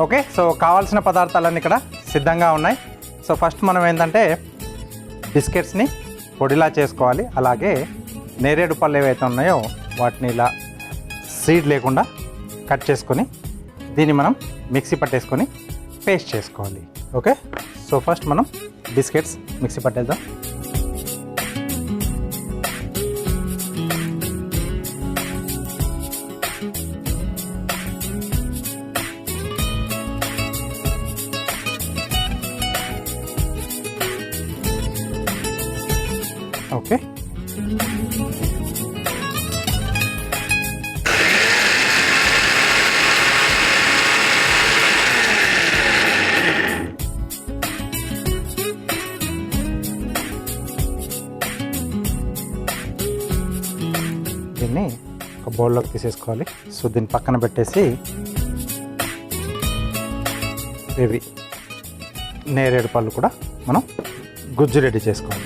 Okay, so కావాల్సిన పదార్థాలన్నీ ఇక్కడ సిద్ధంగా ఉన్నాయి. సో ఫస్ట్ మనం ఏంటంటే బిస్కెట్స్ని పొడిలా చేసుకోవాలి. అలాగే నేరేడు పళ్ళు ఏవైతే ఉన్నాయో వాటిని ఇలా సీడ్ లేకుండా కట్ చేసుకొని దీన్ని మనం మిక్సీ పట్టేసుకొని పేస్ట్ చేసుకోవాలి. ఓకే, సో ఫస్ట్ మనం బిస్కెట్స్ మిక్సీ పట్టేద్దాం. ఓకే, దీన్ని ఒక బౌల్లోకి తీసేసుకోవాలి. సో దీన్ని పక్కన పెట్టేసి ఇవి నేరేడు పళ్ళు కూడా మనం గుజ్జు రెడీ చేసుకోవాలి.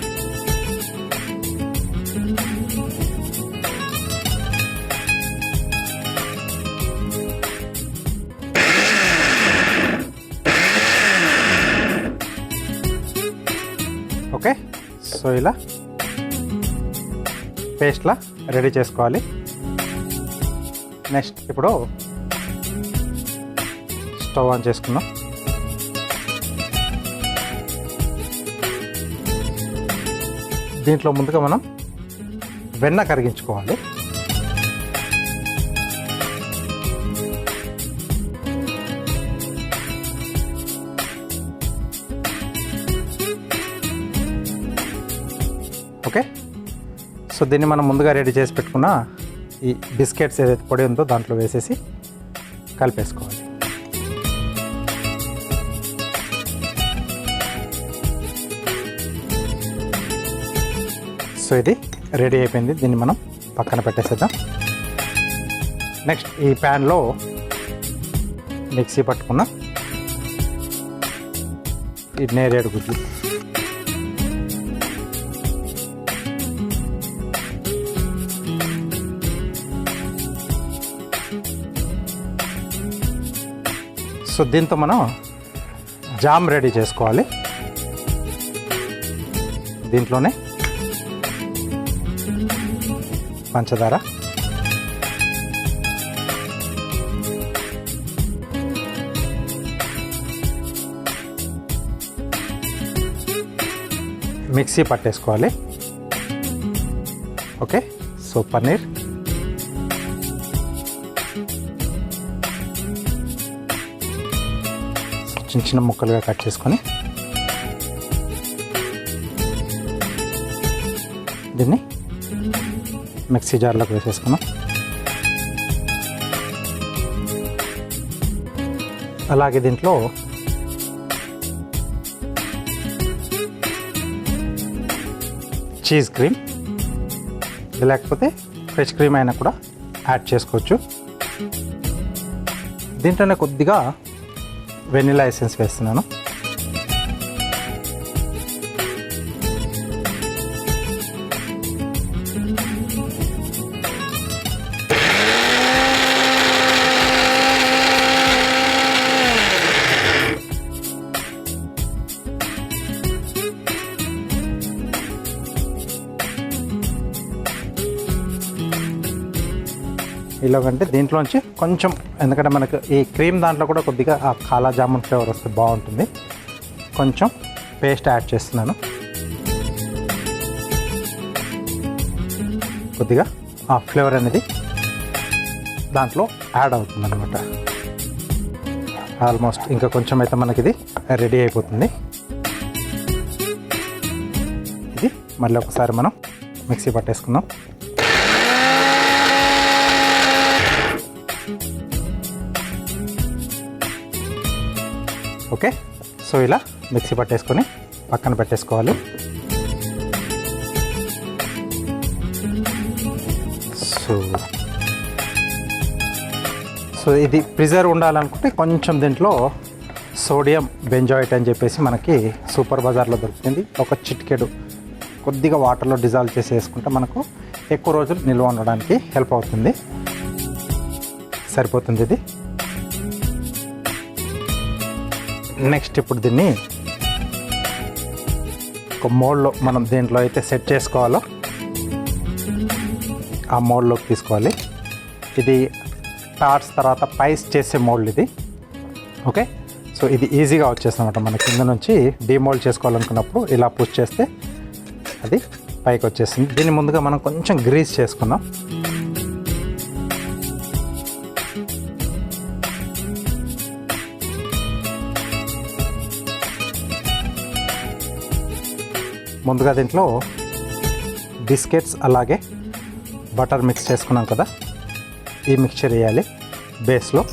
ఓకే, సో ఇలా పేస్ట్లా రెడీ చేసుకోవాలి. నెక్స్ట్ ఇప్పుడు స్టవ్ ఆన్ చేసుకుందాం. దీంట్లో ముందుగా మనం వెన్న కరిగించుకోవాలి. ఓకే, సో దీన్ని మనం ముందుగా రెడీ చేసి పెట్టుకున్న ఈ బిస్కెట్స్ ఏదైతే పొడి ఉందో దాంట్లో వేసేసి కలిపేసుకోవాలి. సో ఇది రెడీ అయిపోయింది. దీన్ని మనం పక్కన పెట్టేసేద్దాం. నెక్స్ట్ ఈ ప్యాన్లో మిక్సీ పట్టుకున్న ఈ నేరేడు గుజ్జు, సో దీంతో మనం జామ్ రెడీ చేసుకోవాలి. దీంట్లోనే పంచదార, మిక్సీ పట్టేసుకోవాలి. ఓకే, సో పన్నీర్, చిన్న చిన్న ముక్కలుగా కట్ చేసుకొని దీన్ని మిక్సీ జార్లోకి వేసేసుకున్నాం. అలాగే దీంట్లో చీజ్ క్రీమ్, లేకపోతే ఫ్రెష్ క్రీమ్ అయినా కూడా యాడ్ చేసుకోవచ్చు. దీంట్లోనే కొద్దిగా వెనిలా ఎసెన్స్ వేస్తున్నాను. ఇలాగంటే దీంట్లోంచి కొంచెం, ఎందుకంటే మనకు ఈ క్రీమ్ దాంట్లో కూడా కొద్దిగా ఆ కాలా జామున్ ఫ్లేవర్ వస్తే బాగుంటుంది, కొంచెం పేస్ట్ యాడ్ చేస్తున్నాను. కొద్దిగా ఆ ఫ్లేవర్ అనేది దాంట్లో యాడ్ అవుతుంది అనమాట. ఆల్మోస్ట్ ఇంకా కొంచెం అయితే మనకి ఇది రెడీ అయిపోతుంది. ఇది మళ్ళీ ఒకసారి మనం మిక్సీ పట్టేసుకుందాం. ఓకే, సో ఇలా మిక్సీ పట్టేసుకొని పక్కన పెట్టేసుకోవాలి. సో ఇది ప్రిజర్వ్ ఉండాలనుకుంటే కొంచెం దీంట్లో సోడియం బెంజాయిట్ అని చెప్పేసి మనకి సూపర్ బజార్లో దొరుకుతుంది. ఒక చిటికెడు కొద్దిగా వాటర్లో డిజాల్వ్ చేసి వేసుకుంటే మనకు ఎక్కువ రోజులు నిల్వ ఉండడానికి హెల్ప్ అవుతుంది. సరిపోతుంది ఇది. నెక్స్ట్ ఇప్పుడు దీన్ని ఒక మోల్డ్లో మనం దేంట్లో అయితే సెట్ చేసుకోవాలో ఆ మోల్డ్లోకి తీసుకోవాలి. ఇది టార్ట్స్ తర్వాత పైస్ చేసే మోల్డ్ ఇది. ఓకే, సో ఇది ఈజీగా వచ్చేస్తుంది అన్నమాట. మన కింద నుంచి డీమోల్డ్ చేసుకోవాలనుకున్నప్పుడు ఇలా పుష్ చేస్తే అది పైకి వచ్చేస్తుంది. దీన్ని ముందుగా మనం కొంచెం గ్రీస్ చేసుకుందాం. ముందుగా దీంట్లో బిస్కెట్స్ అలాగే బటర్ మిక్స్ చేసుకున్నాం కదా, ఈ మిక్చర్ వేయాలి బేస్లో.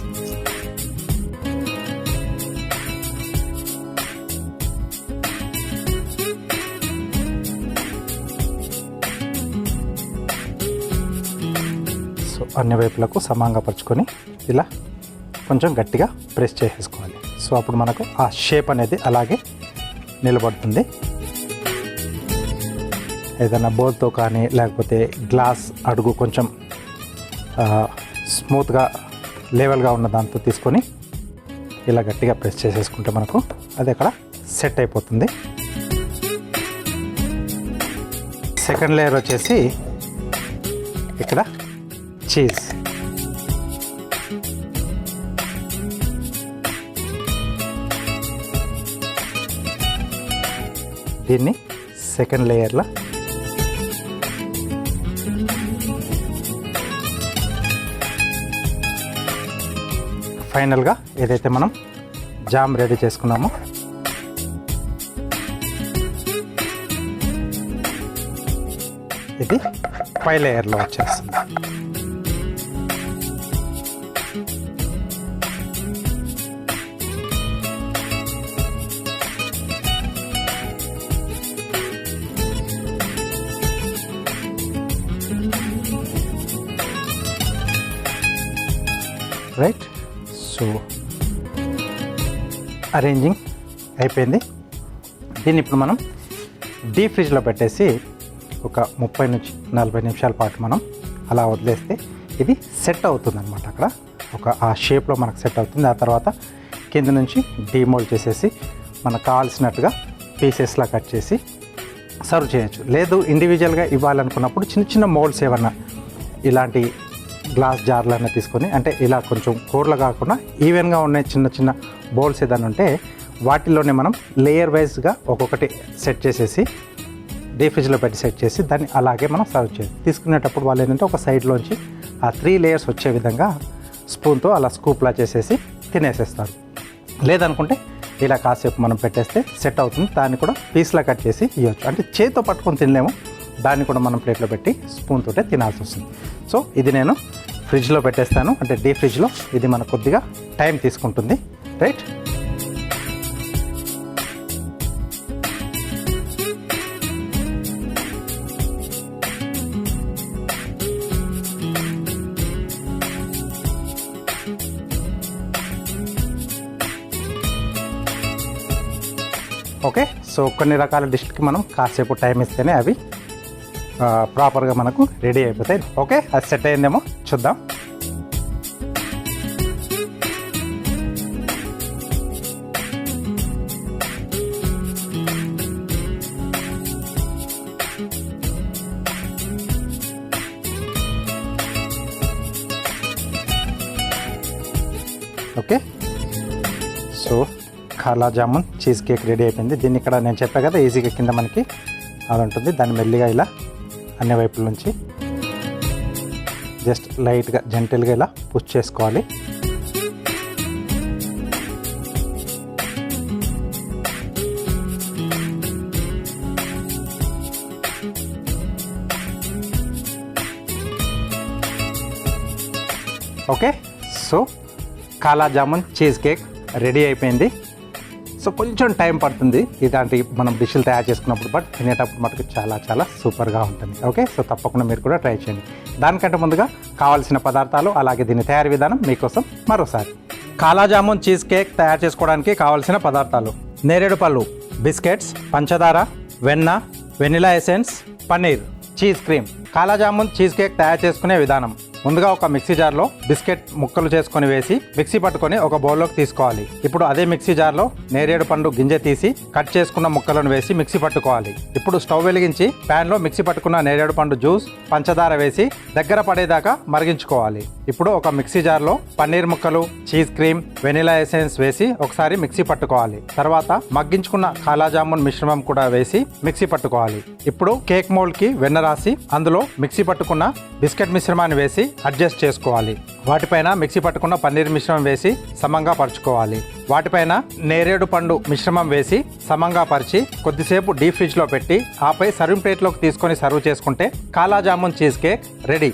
సో అన్ని వైపులకు సమానంగా పరుచుకొని ఇలా కొంచెం గట్టిగా ప్రెస్ చేసేసుకోవాలి. సో అప్పుడు మనకు ఆ షేప్ అనేది అలాగే నిలబడుతుంది. ఏదైనా బౌల్తో కానీ లేకపోతే గ్లాస్ అడుగు కొంచెం స్మూత్గా లెవెల్గా ఉన్న దాంతో తీసుకొని ఇలా గట్టిగా ప్రెస్ చేసేసుకుంటే మనకు అది అక్కడ సెట్ అయిపోతుంది. సెకండ్ లేయర్ వచ్చేసి ఇక్కడ చీజ్. దీన్ని సెకండ్ లేయర్లో ఫైనల్గా ఏదైతే మనం జామ్ రెడీ చేసుకున్నామో ఇది పై లేయర్లో వచ్చేస్తుంది. రైట్, సో అరేంజింగ్ అయిపోయింది. దీన్ని ఇప్పుడు మనం డీప్ ఫ్రిడ్జ్లో పెట్టేసి ఒక 30 నుంచి 40 నిమిషాల పాటు మనం అలా వదిలేస్తే ఇది సెట్ అవుతుంది అనమాట. అక్కడ ఒక ఆ షేప్లో మనకు సెట్ అవుతుంది. ఆ తర్వాత కింద నుంచి డీమోల్డ్ చేసేసి మనకు కావాల్సినట్టుగా పీసెస్లా కట్ చేసి సర్వ్ చేయొచ్చు. లేదు ఇండివిజువల్గా ఇవ్వాలనుకున్నప్పుడు చిన్న చిన్న మోల్డ్స్ ఏమన్నా ఇలాంటి గ్లాస్ జార్లన్నా తీసుకొని, అంటే ఇలా కొంచెం కూరలు కాకుండా ఈవెన్గా ఉన్న చిన్న చిన్న బౌల్స్ ఏదైనా ఉంటే వాటిల్లోనే మనం లేయర్ వైజ్గా ఒక్కొక్కటి సెట్ చేసేసి డీప్ ఫ్రిడ్జ్లో పెట్టి సెట్ చేసి దాన్ని అలాగే మనం సర్వ్ చేయాలి. తీసుకునేటప్పుడు వాళ్ళు ఏంటంటే ఒక సైడ్లోంచి ఆ 3 లేయర్స్ వచ్చే విధంగా స్పూన్తో అలా స్కూప్లా చేసేసి తినేసేస్తారు. లేదనుకుంటే ఇలా కాసేపు మనం పెట్టేస్తే సెట్ అవుతుంది. దాన్ని కూడా పీస్లా కట్ చేసి ఇవ్వచ్చు. అంటే చేతితో పట్టుకొని తినలేము, దాన్ని కూడా మనం ప్లేట్లో పెట్టి స్పూన్ తోటే తినాల్సి వస్తుంది. సో ఇది నేను ఫ్రిడ్జ్లో పెట్టేస్తాను, అంటే డీప్ ఫ్రిడ్జ్లో. ఇది మనకు కొద్దిగా టైం తీసుకుంటుంది. Right, okay. సో కొన్ని రకాల డిష్కి మనం కాసేపు టైం ఇస్తేనే అవి ప్రాపర్గా మనకు రెడీ అయిపోతాయి. ఓకే, అది సెట్ అయిందేమో చూద్దాం. ఓకే, సో కాలా జామున్ చీజ్ కేక్ రెడీ అయిపోయింది. దీన్ని ఇక్కడ నేను చెప్పా కదా ఈజీగా కింద మనకి అది ఉంటుంది. దాన్ని మెల్లిగా ఇలా అన్ని వైపుల నుంచి జస్ట్ లైట్గా జెంటిల్గా ఇలా పుష్ చేసుకోవాలి. ఓకే, సో కాలా జామున్ చీజ్ కేక్ రెడీ అయిపోయింది. సో కొంచెం టైం పడుతుంది ఇలాంటి మనం డిష్లు తయారు చేసుకున్నప్పుడు, బట్ తినేటప్పుడు మటుకు చాలా చాలా సూపర్గా ఉంటుంది. ఓకే, సో తప్పకుండా మీరు కూడా ట్రై చేయండి. దానికంటే ముందుగా కావాల్సిన పదార్థాలు అలాగే దీని తయారీ విధానం మీకోసం మరోసారి. కాలా జామున్ చీజ్ కేక్ తయారు చేసుకోవడానికి కావాల్సిన పదార్థాలు: నేరేడు పళ్ళు, బిస్కెట్స్, పంచదార, వెన్న, vanilla essence, paneer, cheese cream. కాలా జామున్ చీజ్ కేక్ తయారు చేసుకునే విధానం: ముందుగా ఒక మిక్సీ జార్లో బిస్కెట్ ముక్కలు చేసుకొని వేసి మిక్సీ పట్టుకొని ఒక బౌల్లోకి తీసుకోవాలి. ఇప్పుడు అదే మిక్సీ జార్లో నేరేడు పండు గింజ తీసి కట్ చేసుకున్న ముక్కలను వేసి మిక్సీ పట్టుకోవాలి. ఇప్పుడు స్టవ్ వెలిగించి ప్యాన్లో మిక్సీ పట్టుకున్న నేరేడు పండు జ్యూస్, పంచదార వేసి దగ్గర పడేదాకా మరిగించుకోవాలి. ఇప్పుడు ఒక మిక్సీ జార్లో పన్నీర్ ముక్కలు, చీజ్ క్రీమ్, వెనిలా ఎసెన్స్ వేసి ఒకసారి మిక్సీ పట్టుకోవాలి. తర్వాత మగ్గించుకున్న కాలా జామున్ మిశ్రమం కూడా వేసి మిక్సీ పట్టుకోవాలి. ఇప్పుడు కేక్ మోల్డ్ కి వెన్న రాసి అందులో మిక్సీ పట్టుకున్న బిస్కెట్ మిశ్రమాన్ని వేసి అడ్జస్ట్ చేసుకోవాలి. వాటిపైన మిక్సీ పట్టుకున్న పన్నీర్ మిశ్రమం వేసి సమంగా పరుచుకోవాలి. వాటిపైన నేరేడు పండు మిశ్రమం వేసి సమంగా పరిచి కొద్దిసేపు డీప్ ఫ్రిడ్జ్ లో పెట్టి ఆపై సర్వింగ్ ప్లేట్లోకి తీసుకొని సర్వ్ చేసుకుంటే కాలా జామున్ చీజ్ కేక్ రెడీ.